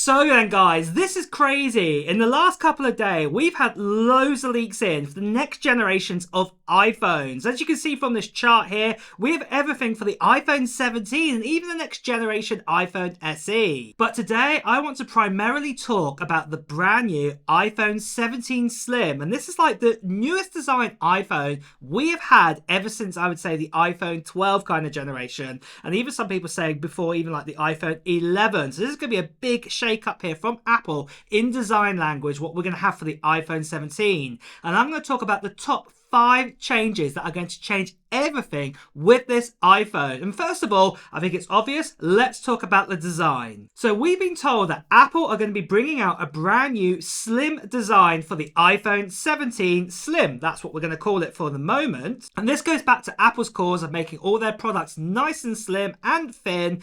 So then guys, this is crazy. In the last couple of days, we've had loads of leaks in for the next generations of iPhones. As you can see from this chart here, we have everything for the iPhone 17 and even the next generation iPhone SE. But today, I want to primarily talk about the brand new iPhone 17 Slim. And this is like the newest design iPhone we have had ever since, I would say, the iPhone 12 kind of generation. And even some people saying before even like the iPhone 11. So this is going to be a big shake up here from Apple in design language, what we're going to have for the iPhone 17. And I'm going to talk about the top 5 changes that are going to change everything with this iPhone. And first of all, I think it's obvious, let's talk about the design. So we've been told that Apple are going to be bringing out a brand new slim design for the iPhone 17 Slim. That's what we're going to call it for the moment. And this goes back to Apple's cause of making all their products nice and slim and thin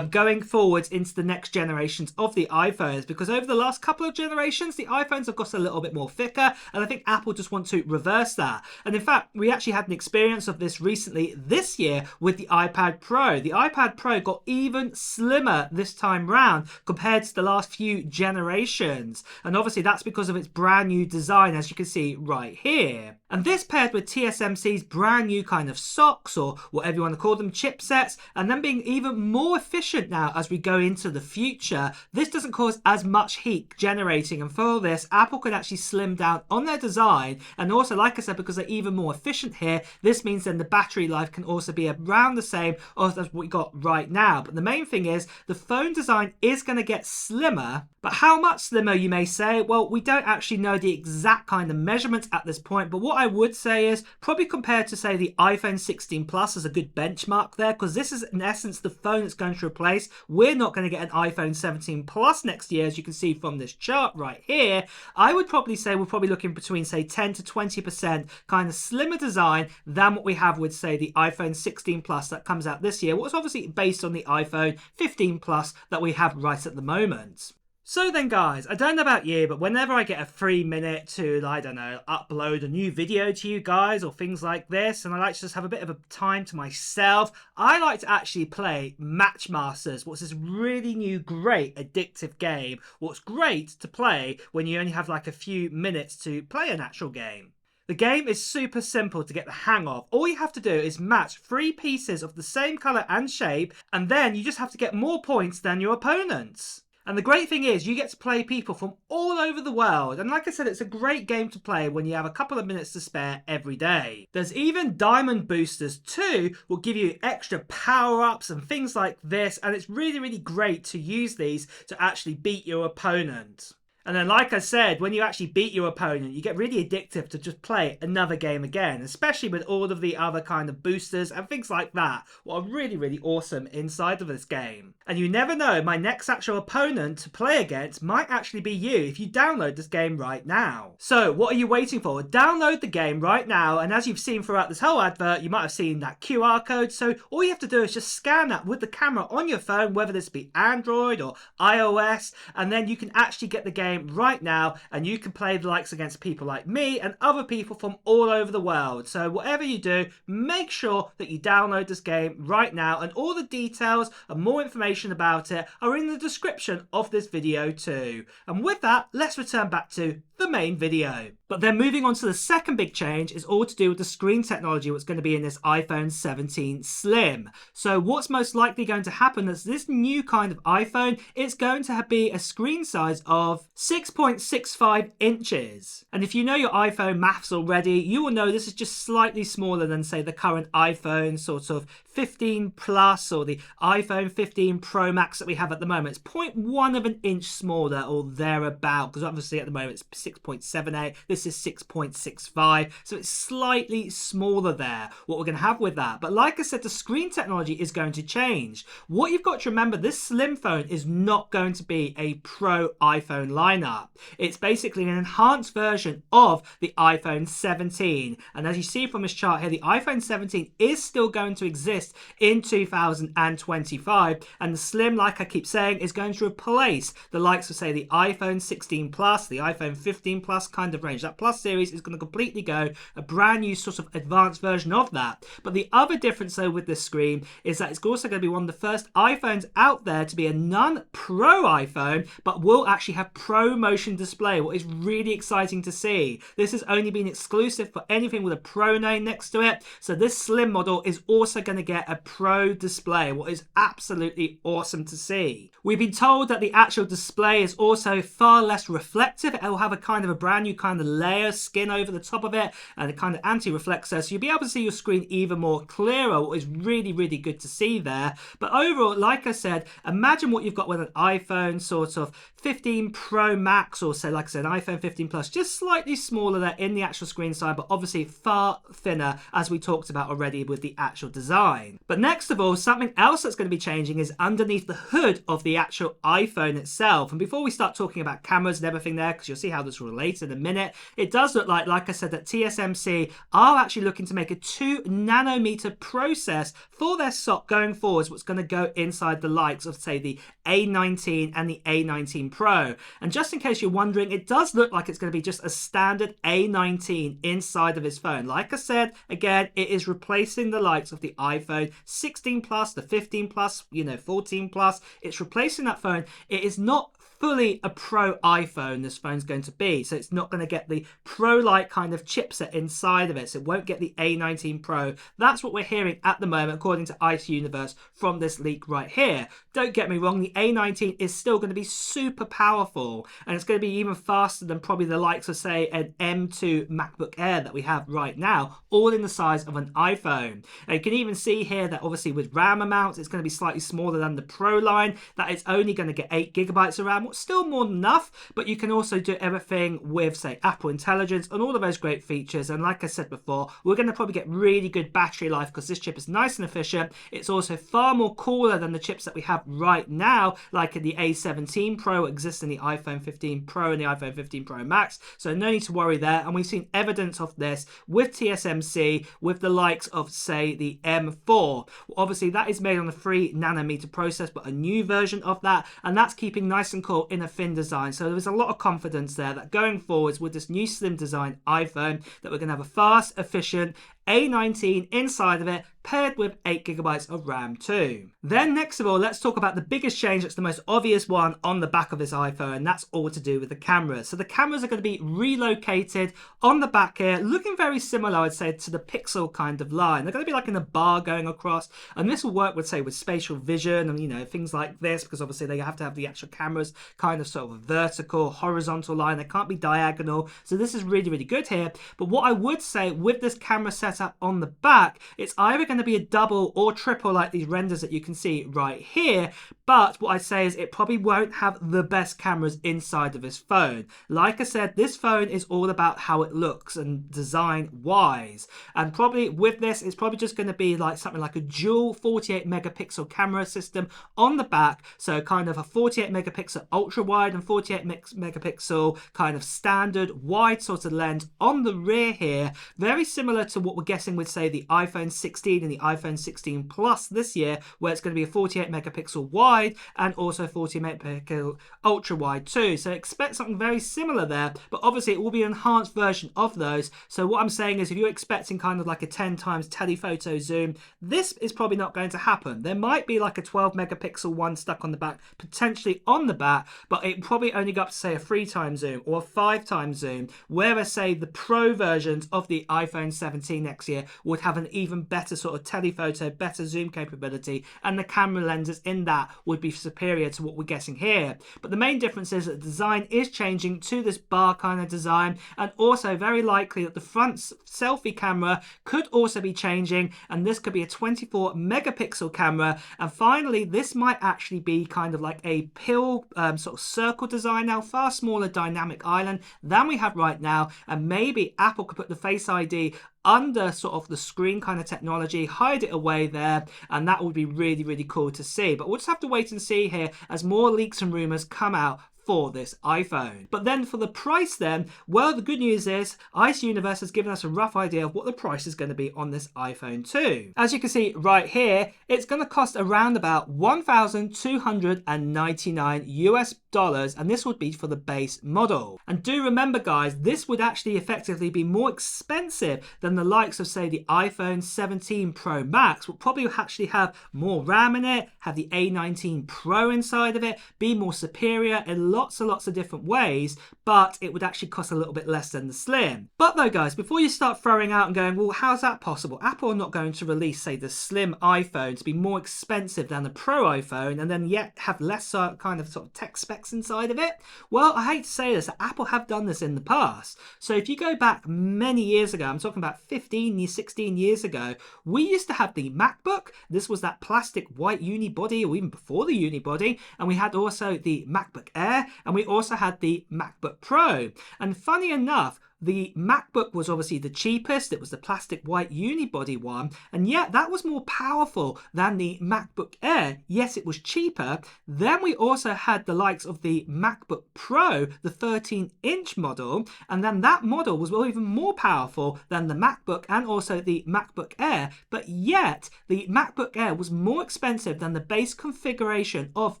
going forwards into the next generations of the iPhones, because over the last couple of generations, the iPhones have got a little bit more thicker, and I think Apple just want to reverse that. And in fact, we actually had an experience of this recently this year with the iPad Pro. The iPad Pro got even slimmer this time round compared to the last few generations. And obviously that's because of its brand new design, as you can see right here. And this paired with TSMC's brand new kind of socks, or whatever you want to call them, chipsets, and then being even more efficient now as we go into the future. This doesn't cause as much heat generating, and for all this, Apple can actually slim down on their design. And also, like I said, because they're even more efficient here, this means then the battery life can also be around the same as what we got right now. But the main thing is the phone design is going to get slimmer. But how much slimmer, you may say? Well, we don't actually know the exact kind of measurements at this point, but what I would say is probably compared to, say, the iPhone 16 Plus as a good benchmark there, because this is in essence the phone it's going to replace. We're not going to get an iPhone 17 Plus next year, as you can see from this chart right here. I would probably say we're probably looking between, say, 10 to 20% kind of slimmer design than what we have with, say, the iPhone 16 Plus that comes out this year, what's obviously based on the iPhone 15 Plus that we have right at the moment. So then guys, I don't know about you, but whenever I get a free minute to, I don't know, upload a new video to you guys or things like this, and I like to just have a bit of a time to myself, I like to actually play Matchmasters, what's this really new, great, addictive game. What's great to play when you only have like a few minutes to play an actual game. The game is super simple to get the hang of. All you have to do is match 3 pieces of the same colour and shape, and then you just have to get more points than your opponents. And the great thing is you get to play people from all over the world. And like I said, it's a great game to play when you have a couple of minutes to spare every day. There's even diamond boosters too, will give you extra power-ups and things like this. And it's really, really great to use these to actually beat your opponent. And then, like I said, when you actually beat your opponent, you get really addictive to just play another game again, especially with all of the other kind of boosters and things like that, what are really, really awesome inside of this game. And you never know, my next actual opponent to play against might actually be you if you download this game right now. So, what are you waiting for? Download the game right now, and as you've seen throughout this whole advert, you might have seen that QR code, so all you have to do is just scan that with the camera on your phone, whether this be Android or iOS, and then you can actually get the game right now, and you can play the likes against people like me and other people from all over the world. So whatever you do, make sure that you download this game right now, and all the details and more information about it are in the description of this video too. And with that, let's return back to the main video. But then moving on to the second big change is all to do with the screen technology, what's going to be in this iPhone 17 Slim. So what's most likely going to happen is this new kind of iPhone, it's going to be a screen size of 6.65 inches. And if you know your iPhone maths already, you will know this is just slightly smaller than, say, the current iPhone sort of 15 Plus or the iPhone 15 Pro Max that we have at the moment. It's 0.1 of an inch smaller or thereabout, because obviously at the moment it's 6.78. This is 6.65, so it's slightly smaller there, what we're going to have with that. But like I said, the screen technology is going to change. What you've got to remember, this slim phone is not going to be a Pro iPhone lineup. It's basically an enhanced version of the iPhone 17. And as you see from this chart here, the iPhone 17 is still going to exist exist in 2025. And the Slim, like I keep saying, is going to replace the likes of, say, the iPhone 16 Plus, the iPhone 15 Plus kind of range. That Plus series is going to completely go a brand new sort of advanced version of that. But the other difference, though, with this screen is that it's also going to be one of the first iPhones out there to be a non-Pro iPhone, but will actually have Pro Motion Display, what is really exciting to see. This has only been exclusive for anything with a Pro name next to it. So this Slim model is also going to get a Pro display, what is absolutely awesome to see. We've been told that the actual display is also far less reflective. It will have a kind of a brand new kind of layer skin over the top of it and a kind of anti-reflector, so you'll be able to see your screen even more clearer, what is really, really good to see there. But overall, like I said, imagine what you've got with an iPhone sort of 15 Pro Max, or say, like I said, an iPhone 15 Plus, just slightly smaller there in the actual screen side, but obviously far thinner, as we talked about already with the actual design. But next of all, something else that's going to be changing is underneath the hood of the actual iPhone itself. And before we start talking about cameras and everything there, because you'll see how this relates in a minute, it does look like I said, that TSMC are actually looking to make a 2nm process for their SoC going forwards, what's going to go inside the likes of, say, the A19 and the A19 Pro. And just in case you're wondering, it does look like it's going to be just a standard A19 inside of his phone. Like I said, again, it is replacing the likes of the iPhone 16 Plus, the 15 Plus, 14 Plus. It's replacing that phone. It is not fully a Pro iPhone this phone's going to be, so it's not going to get the Pro-like kind of chipset inside of it, so it won't get the A19 Pro. That's what we're hearing at the moment, according to IT Universe, from this leak right here. Don't get me wrong, the A19 is still going to be super powerful, and it's going to be even faster than probably the likes of, say, an M2 MacBook Air that we have right now, all in the size of an iPhone. And you can even see here that obviously with RAM amounts, it's going to be slightly smaller than the Pro line, that it's only going to get 8GB of RAM, still more than enough, but you can also do everything with, say, Apple Intelligence and all of those great features. And like I said before, we're going to probably get really good battery life because this chip is nice and efficient. It's also far more cooler than the chips that we have right now, like in the A17 Pro exists in the iPhone 15 Pro and the iPhone 15 Pro Max, so no need to worry there. And we've seen evidence of this with TSMC, with the likes of, say, the M4. Obviously that is made on a 3nm process, but a new version of that, and that's keeping nice and cool in a thin design. So there's a lot of confidence there that going forwards with this new slim design iPhone, that we're going to have a fast, efficient A19 inside of it, paired with 8GB of RAM too. Then next of all, let's talk about the biggest change, that's the most obvious one on the back of this iPhone, and that's all to do with the cameras. So the cameras are going to be relocated on the back here, looking very similar, I'd say, to the Pixel kind of line. They're going to be like in a bar going across, and this will work with, say, with spatial vision and, things like this, because obviously they have to have the actual cameras kind of sort of vertical, horizontal line. They can't be diagonal. So this is really, really good here. But what I would say with this camera setup on the back, it's either going to be a double or triple like these renders that you can see right here. But what I say is it probably won't have the best cameras inside of this phone. Like I said, this phone is all about how it looks and design wise. And probably with this, it's probably just going to be like something like a dual 48 megapixel camera system on the back. So kind of a 48 megapixel ultra wide and 48 megapixel kind of standard wide sort of lens on the rear here. Very similar to what we're getting with, say, the iPhone 16 and the iPhone 16 Plus this year, where it's going to be a 48 megapixel wide and also 40 megapixel ultra wide too. So expect something very similar there, but obviously it will be an enhanced version of those. So what I'm saying is, if you're expecting kind of like a 10 times telephoto zoom, this is probably not going to happen. There might be like a 12 megapixel one stuck on the back, potentially on the back, but it probably only go up to, say, a 3 times zoom or a 5 times zoom, whereas, say, the Pro versions of the iPhone 17 next year would have an even better sort of telephoto, better zoom capability, and the camera lenses in that would be superior to what we're getting here. But the main difference is that the design is changing to this bar kind of design, and also very likely that the front selfie camera could also be changing, and this could be a 24 megapixel camera. And finally, this might actually be kind of like a pill sort of circle design now, far smaller dynamic island than we have right now, and maybe Apple could put the Face ID under sort of the screen kind of technology, hide it away there, and that would be really, really cool to see. But we'll just have to wait and see here as more leaks and rumors come out for this iPhone. But then for the price then, well, the good news is Ice Universe has given us a rough idea of what the price is going to be on this iPhone 2. As you can see right here, it's going to cost around about $1,299 and this would be for the base model. And do remember guys, this would actually effectively be more expensive than the likes of say the iPhone 17 Pro Max, will probably actually have more RAM in it, have the A19 Pro inside of it, be more superior in lots and lots of different ways, but it would actually cost a little bit less than the Slim. But though guys, before you start throwing out and going, well, how's that possible? Apple are not going to release say the Slim iPhone to be more expensive than the Pro iPhone and then yet have less kind of sort of tech specs inside of it. Well, I hate to say this, Apple have done this in the past. So if you go back many years ago, I'm talking about 15, 16 years ago, we used to have the MacBook. This was that plastic white unibody, or even before the unibody, and we had also the MacBook Air, and we also had the MacBook Pro. And funny enough, the MacBook was obviously the cheapest. It was the plastic white unibody one, and yet that was more powerful than the MacBook Air. Yes, it was cheaper. Then we also had the likes of the MacBook Pro, the 13-inch model, and then that model was even more powerful than the MacBook and also the MacBook Air, but yet the MacBook Air was more expensive than the base configuration of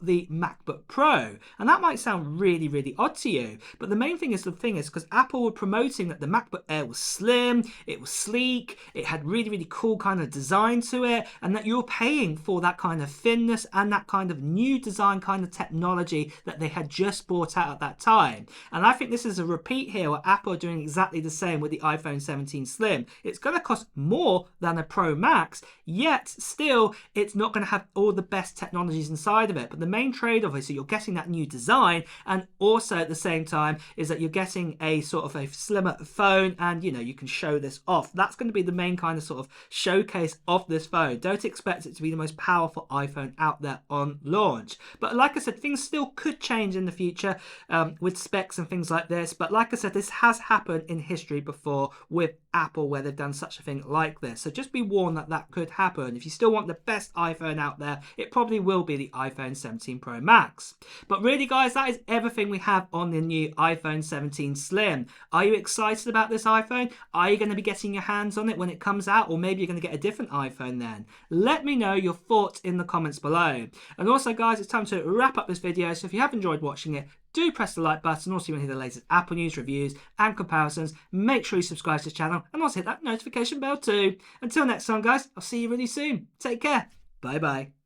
the MacBook Pro. And that might sound really, really odd to you, but the main thing is because Apple were promoting that the MacBook Air was slim, it was sleek, it had really, really cool kind of design to it, and that you're paying for that kind of thinness and that kind of new design kind of technology that they had just brought out at that time. And I think this is a repeat here where Apple are doing exactly the same with the iPhone 17 Slim. It's going to cost more than a Pro Max, yet still it's not going to have all the best technologies inside of it. But the main trade-off is that you're getting that new design, and also at the same time is that you're getting a sort of a slimmer phone, and you can show this off. That's going to be the main kind of sort of showcase of this phone. Don't expect it to be the most powerful iPhone out there on launch. But like I said, things still could change in the future with specs and things like this. But like I said, this has happened in history before with Apple where they've done such a thing like this. So just be warned that that could happen. If you still want the best iPhone out there, it probably will be the iPhone 17 Pro Max. But really guys, that is everything we have on the new iPhone 17 Slim. Are you excited about this iPhone? Are you going to be getting your hands on it when it comes out, or maybe you're going to get a different iPhone then? Let me know your thoughts in the comments below. And also guys, it's time to wrap up this video, so if you have enjoyed watching it, do press the like button. Also, you want to hear the latest Apple news, reviews and comparisons, make sure you subscribe to the channel and also hit that notification bell too. Until next time guys, I'll see you really soon. Take care. Bye bye.